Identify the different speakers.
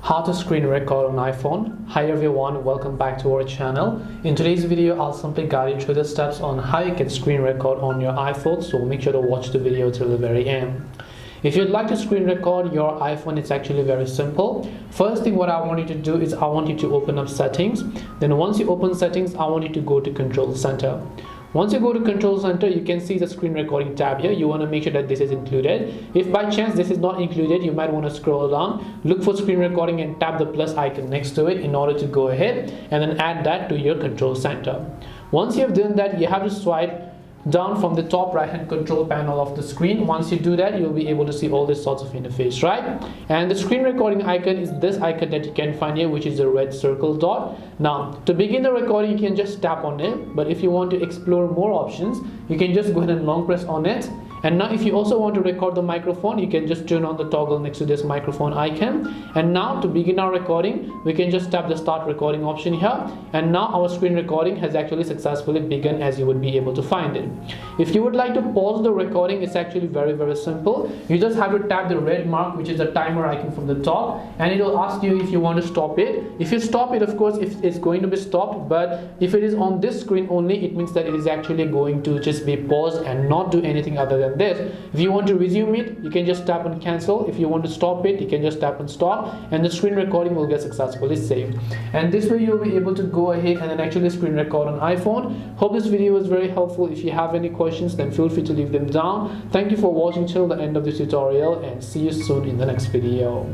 Speaker 1: How to screen record on iPhone. Hi everyone, welcome back to our channel. In today's video, I'll simply guide you through the steps on how you can screen record on your iPhone, so make sure to watch the video till the very end. If you'd like to screen record your iPhone, it's actually very simple. First thing what I want you to do is I want you to open up settings. Then once you open settings, I want you to go to control center. Once you go to control center, you can see the screen recording tab here. You want to make sure that this is included. If by chance this is not included, you might want to scroll down, look for screen recording and tap the plus icon next to it in order to go ahead and then add that to your control center. Once you have done that, you have to swipe down from the top right hand control panel of the screen. Once you do that, you'll be able to see all this sorts of interface, right? And the screen recording icon is this icon that you can find here, which is the red circle dot. Now to begin the recording, you can just tap on it, but if you want to explore more options, you can just go ahead and long press on it. And now if you also want to record the microphone, you can just turn on the toggle next to this microphone icon. And now to begin our recording, we can just tap the start recording option here. And now our screen recording has actually successfully begun, as you would be able to find it. If you would like to pause the recording, it's actually very simple. You just have to tap the red mark, which is the timer icon from the top, and it will ask you if you want to stop it. If you stop it, of course, if it's going to be stopped, but if it is on this screen only, it means that it is actually going to just be paused and not do anything other than this. If you want to resume it, you can just tap on cancel. If you want to stop it, you can just tap on stop, and the screen recording will get successfully saved. And this way you'll be able to go ahead and then actually screen record on iPhone. Hope this video was very helpful. If you have any questions, then feel free to leave them down. Thank you for watching till the end of this tutorial, and see you soon in the next video.